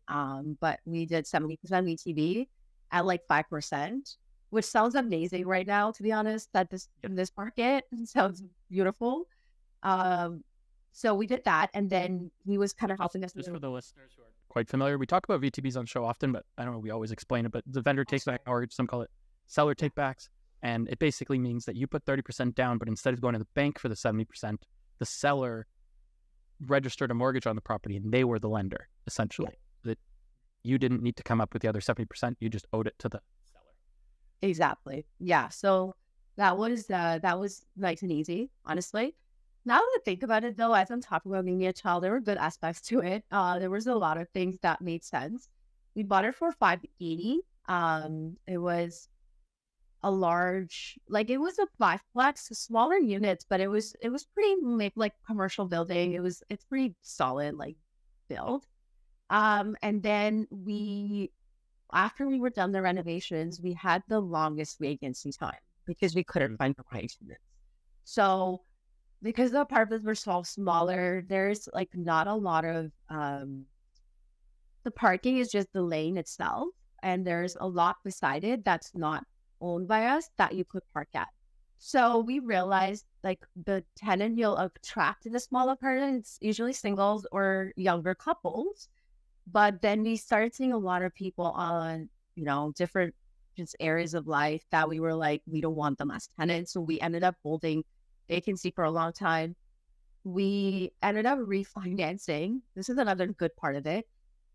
but we did 70% VTB at like 5%, which sounds amazing right now, to be honest, in this market. It sounds beautiful. So we did that, and then he was kind of helping us. Just for the listeners who are quite familiar, we talk about VTBs on show often, but I don't know, we always explain it, but the vendor take back, or some call it seller take backs. And it basically means that you put 30% down, but instead of going to the bank for the 70%, the seller registered a mortgage on the property and they were the lender, essentially. Yeah. That you didn't need to come up with the other 70%. You just owed it to the seller. Exactly. Yeah. So That was nice and easy, honestly. Now that I think about it, though, as I'm talking about being a child, there were good aspects to it. There was a lot of things that made sense. We bought it for 580. It was a large, like it was a fiveplex, smaller units, but it was pretty like commercial building. It's pretty solid, like build. And then after we were done the renovations, we had the longest vacancy time because we couldn't find the right units. So because the apartments were so smaller, there's like not a lot of the parking is just the lane itself, and there's a lot beside it that's not owned by us that you could park at. So we realized like the tenant you'll attract in the small apartments, usually singles or younger couples. But then we started seeing a lot of people on, different just areas of life that we were like, we don't want them as tenants. So we ended up holding vacancy for a long time. We ended up refinancing. This is another good part of it.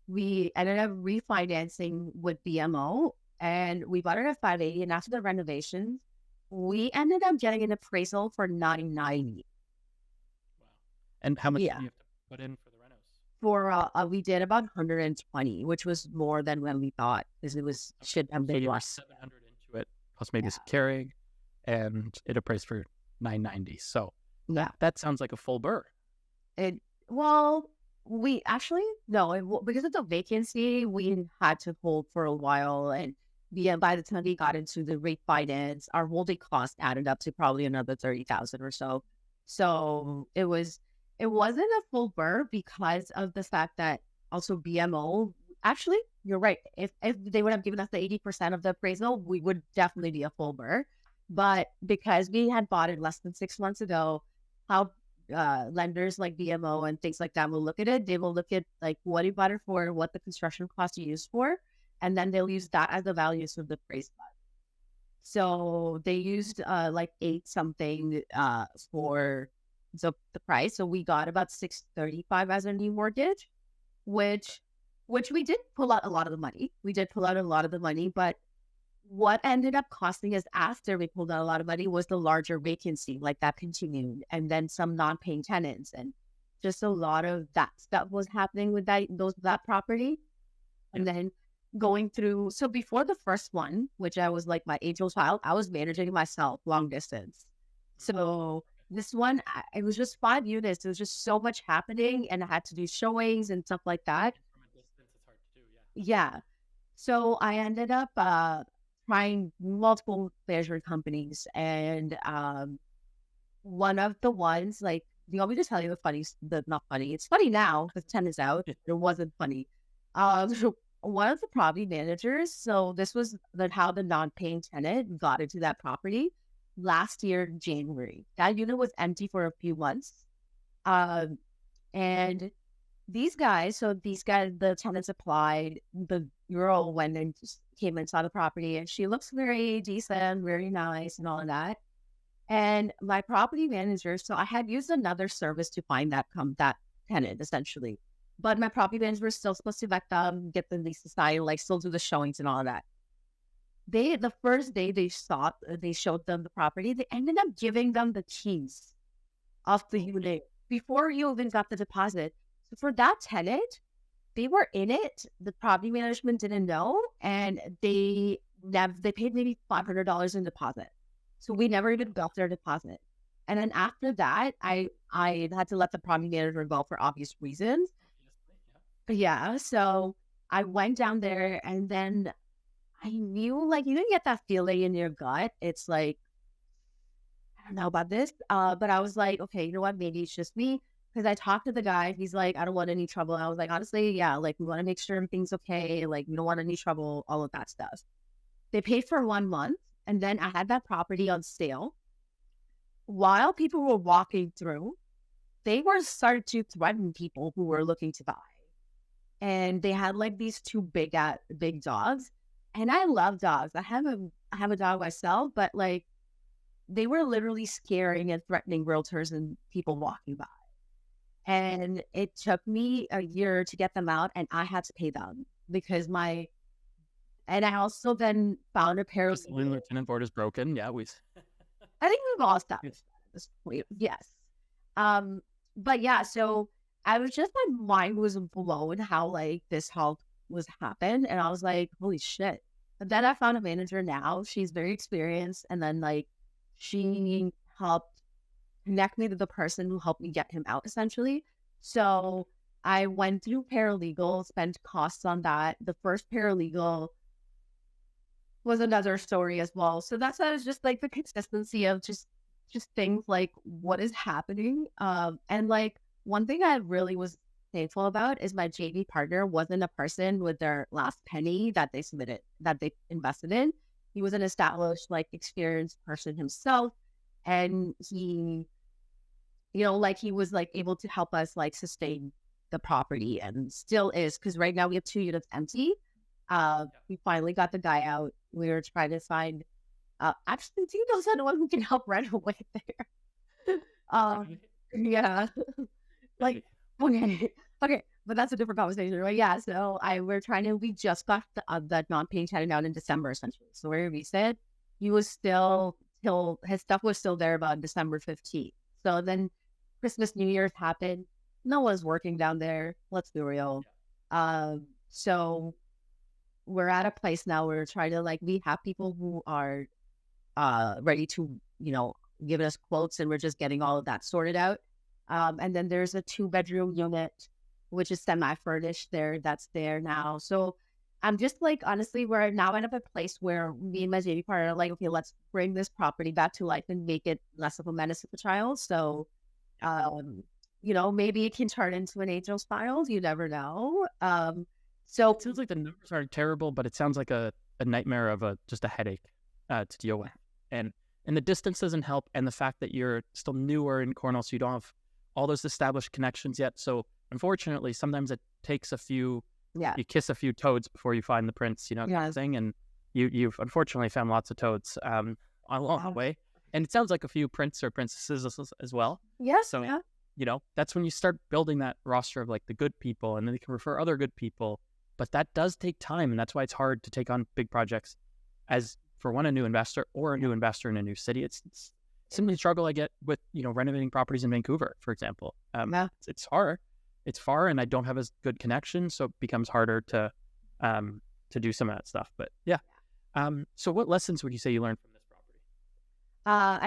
We ended up refinancing with BMO, and we bought it at 580. And after the renovations, we ended up getting an appraisal for 990. Wow. And how much Yeah. did you have to put in for the renos? We did about 120, which was more than when we thought, because it was should have So been you were less. 700 into it, plus maybe some carrying, and it appraised for 990. So Yeah. that sounds like a full burr. Well, we actually no, because of the vacancy, we had to hold for a while, and by the time we got into the refinance, our holding cost added up to probably another 30,000 or so. So it wasn't a full burr because of the fact that also BMO. Actually, you're right. If they would have given us the 80% of the appraisal, we would definitely be a full burr. But because we had bought it less than 6 months ago, how lenders like BMO and things like that will look at it. They will look at like what you bought it for, what the construction cost you used for, and then they'll use that as the values of the appraised value. So they used like 8 something for the price. So we got about 635 as a new mortgage, which we did pull out a lot of the money. We did pull out a lot of the money, but what ended up costing us after we pulled out a lot of money was the larger vacancy, like that continued, and then some non-paying tenants, and just a lot of that stuff was happening with that property. And then going through, so before the first one, which I was like my angel child, I was managing myself long distance. So this one, it was just 5 units. There was just so much happening, and I had to do showings and stuff like that. From a distance, it's hard to do, Yeah. So I ended up trying multiple management companies, and one of the ones, like, do you want me to tell you not funny? It's funny now because 10 is out. It wasn't funny. So one of the property managers, so this was how the non-paying tenant got into that property last year, January. That unit was empty for a few months. And these guys, the tenants applied, the girl went and just came and saw the property, and she looks very decent, very nice and all of that. And my property manager, so I had used another service to find that tenant essentially, but my property manager was still supposed to vet them, get the lease signed, like still do the showings and all of that. The first day they showed them the property, they ended up giving them the keys of the unit before you even got the deposit. So for that tenant, they were in it. The property management didn't know, and they paid maybe $500 in deposit. So we never even got their deposit. And then after that, I had to let the property manager go for obvious reasons. Yeah. So I went down there, and then I knew, like, you get that feeling in your gut. It's like, I don't know about this. But I was like, okay, you know what? Maybe it's just me. Because I talked to the guy. He's like, I don't want any trouble. I was like, honestly, yeah, like, we want to make sure everything's okay. Like, we don't want any trouble, all of that stuff. They paid for 1 month. And then I had that property on sale. While people were walking through, they were started to threaten people who were looking to buy. And they had like these 2 big dogs. And I love dogs. I have a dog myself, but like, they were literally scaring and threatening realtors and people walking by. And it took me a year to get them out, and I had to pay them because and I also then found a pair of landlord tenant board is broken. Yeah, I think we've all established that at this point. Yes. But yeah, so I was just, my mind was blown how like this help was happened. And I was like, holy shit. But then I found a manager now. She's very experienced. And then like she helped connect me to the person who helped me get him out essentially. So I went through paralegal, spent costs on that. The first paralegal was another story as well. So that's why it's just like the consistency of just things like what is happening. And like one thing I really was thankful about is my JV partner wasn't a person with their last penny that they invested in. He was an established, like experienced person himself. And he, like he was like able to help us like sustain the property and still is, because right now we have 2 units empty. We finally got the guy out. We were trying to find, actually, do you know someone who can help rent away there? Yeah. Like, okay, but that's a different conversation, right? Yeah, so we just got the non-paying tenant out in December, essentially. So where we said he was his stuff was still there about December 15th. So then Christmas, New Year's happened. No one's working down there. Let's be real. So we're at a place now where we're trying to like, we have people who are ready to, give us quotes, and we're just getting all of that sorted out. And then there's a 2-bedroom unit, which is semi-furnished there. That's there now. So I'm just like, honestly, we're now at a place where me and my JV partner are like, okay, let's bring this property back to life and make it less of a menace to the child. So, maybe it can turn into an Angel's Files. You never know. So it sounds like the numbers aren't terrible, but it sounds like a nightmare of just a headache to deal with. And the distance doesn't help. And the fact that you're still newer in Cornwall, so you don't have all those established connections yet. So unfortunately, sometimes it takes you kiss a few toads before you find the prince, kind of thing. And you've unfortunately found lots of toads along the way. And it sounds like a few prince or princesses as well. Yes. So, that's when you start building that roster of like the good people, and then you can refer other good people. But that does take time, and that's why it's hard to take on big projects as, for one, a new investor or a new investor in a new city. It's simply a struggle I get with, renovating properties in Vancouver, for example. It's hard. It's far, and I don't have as good connections, so it becomes harder to do some of that stuff. But yeah. So what lessons would you say you learned from this property?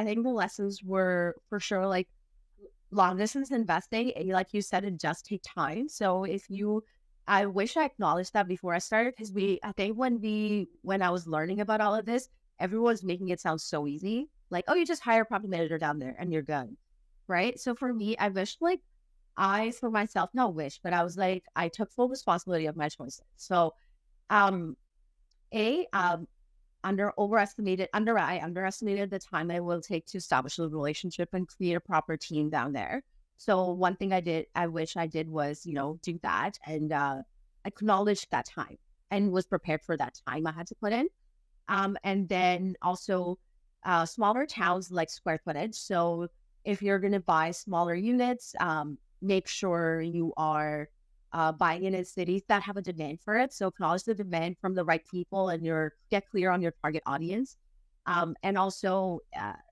I think the lessons were for sure like long distance investing. Like you said, it does take time. So I wish I acknowledged that before I started, because I think when I was learning about all of this, everyone's making it sound so easy. Like, oh, you just hire a property manager down there and you're good. Right. So for me, I wish like I was like, I took full responsibility of my choices. So, I underestimated the time I will take to establish a relationship and create a proper team down there. So one thing I wish I did was, do that and acknowledge that time and was prepared for that time I had to put in. And then also smaller towns like square footage. So if you're going to buy smaller units, make sure you are buying in cities that have a demand for it. So acknowledge the demand from the right people and get clear on your target audience. And also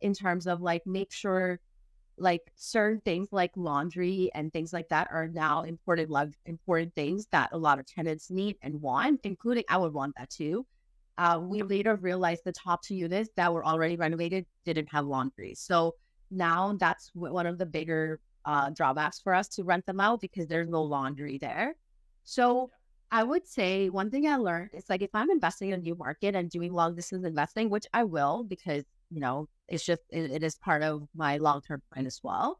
in terms of like, make sure like certain things like laundry and things like that are now important things that a lot of tenants need and want, including I would want that too. We later realized the top 2 units that were already renovated didn't have laundry. So now that's one of the bigger drawbacks for us to rent them out, because there's no laundry there. So I would say one thing I learned is like, if I'm investing in a new market and doing long distance investing, which I will, because it's just, it is part of my long-term plan as well.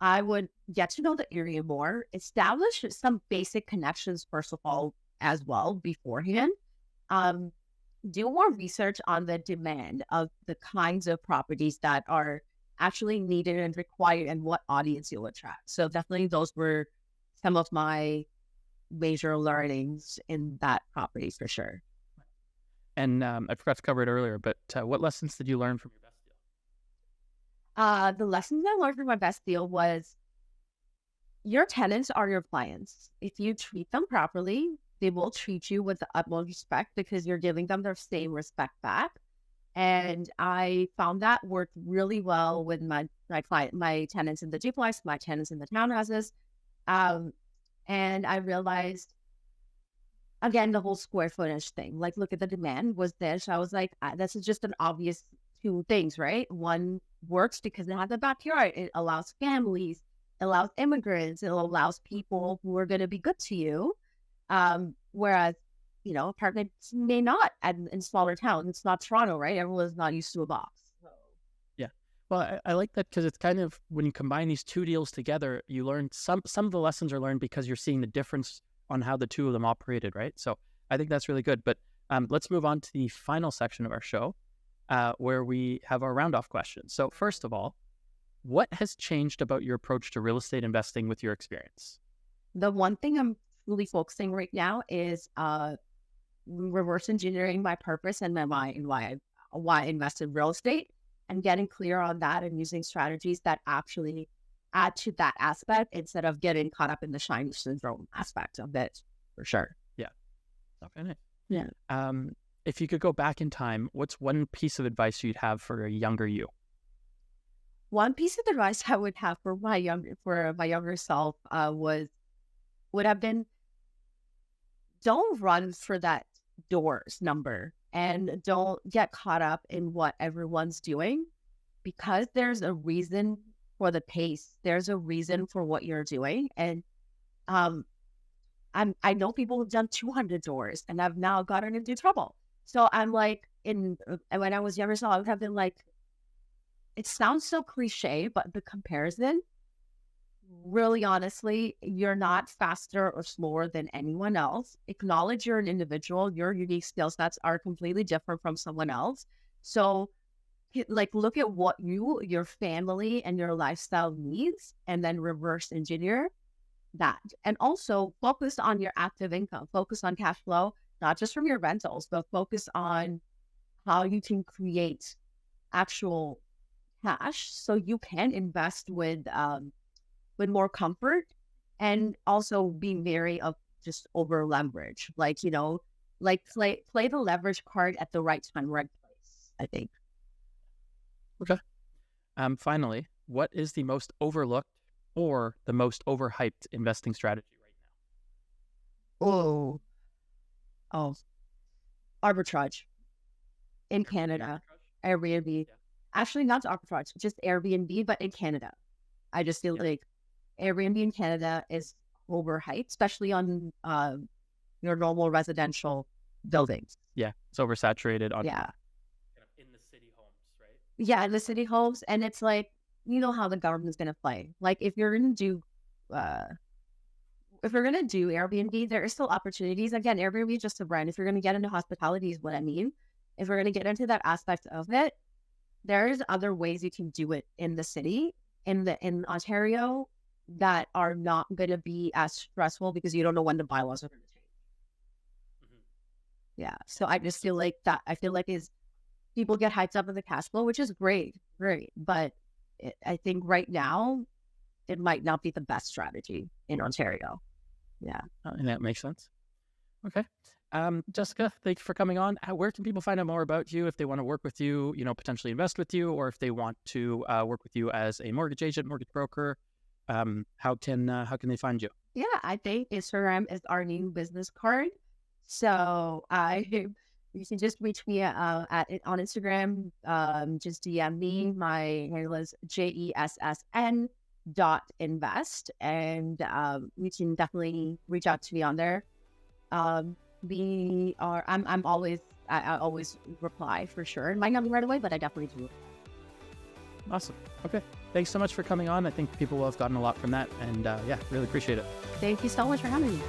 I would get to know the area more, establish some basic connections, first of all, as well beforehand. Do more research on the demand of the kinds of properties that are actually needed and required and what audience you'll attract. So definitely those were some of my major learnings in that property for sure. And I forgot to cover it earlier, but what lessons did you learn from your best deal? The lessons I learned from my best deal was your tenants are your clients. If you treat them properly, they will treat you with the utmost respect, because you're giving them their same respect back. And I found that worked really well with my tenants in the duplex, my tenants in the townhouses. And I realized, again, the whole square footage thing, like, look at the demand was this. I was like, this is just an obvious two things, right? One works because it has a backyard. It allows families, it allows immigrants, it allows people who are going to be good to you. Whereas, apartments may not in smaller towns. It's not Toronto, right? Everyone's not used to a box. So. Yeah. Well, I like that because it's kind of, when you combine these two deals together, you learn some of the lessons are learned because you're seeing the difference on how the two of them operated, right? So I think that's really good. But let's move on to the final section of our show where we have our round-off questions. So first of all, what has changed about your approach to real estate investing with your experience? The one thing I'm really focusing right now is reverse engineering my purpose and why I invest in real estate, and getting clear on that and using strategies that actually add to that aspect instead of getting caught up in the shiny syndrome aspect of it, for sure. Yeah. Okay. Yeah. If you could go back in time, what's one piece of advice you'd have for a younger you? One piece of advice I would have for my younger self would have been, don't run for that doors number and don't get caught up in what everyone's doing, because there's a reason for the pace. There's a reason for what you're doing. And I know people who've done 200 doors and have now gotten into trouble. So I'm like, when I was younger, so I would have been like, it sounds so cliche, but the comparison, really honestly, you're not faster or slower than anyone else. Acknowledge you're an individual. Your unique skill sets are completely different from someone else. So look at what your family and your lifestyle needs, and then reverse engineer that. And also focus on your active income, focus on cash flow, not just from your rentals, but focus on how you can create actual cash so you can invest with more comfort, and also be wary of just over leverage. Play the leverage card at the right time, right place, I think. Okay. Finally, what is the most overlooked or the most overhyped investing strategy right now? Arbitrage in Canada. Airbnb. Yeah. Actually, not arbitrage, just Airbnb, but in Canada. I just feel like Airbnb in Canada is overhyped, especially on your normal residential buildings. Yeah, it's oversaturated on in the city homes, right? Yeah, in the city homes, and it's like, how the government's going to play. Like, if you're going to do Airbnb, there are still opportunities. Again, Airbnb is just a brand. If you're going to get into hospitality, is what I mean. If we're going to get into that aspect of it, there's other ways you can do it in the city, in Ontario, that are not going to be as stressful because you don't know when the bylaws are going to change. Mm-hmm. Yeah. So I just feel like that. I feel like people get hyped up in the cash flow, which is great. But I think right now it might not be the best strategy in Ontario. Yeah. And that makes sense. Okay. Jessica, thank you for coming on. Where can people find out more about you if they want to work with you, potentially invest with you, or if they want to work with you as a mortgage agent, mortgage broker? How can they find you? Yeah, I think Instagram is our new business card. So you can just reach me on Instagram. Just DM me. My handle is JESSN.invest, and you can definitely reach out to me on there. I always reply for sure. It might not be right away, but I definitely do. Awesome. Okay. Thanks so much for coming on. I think people will have gotten a lot from that, and really appreciate it. Thank you so much for having me.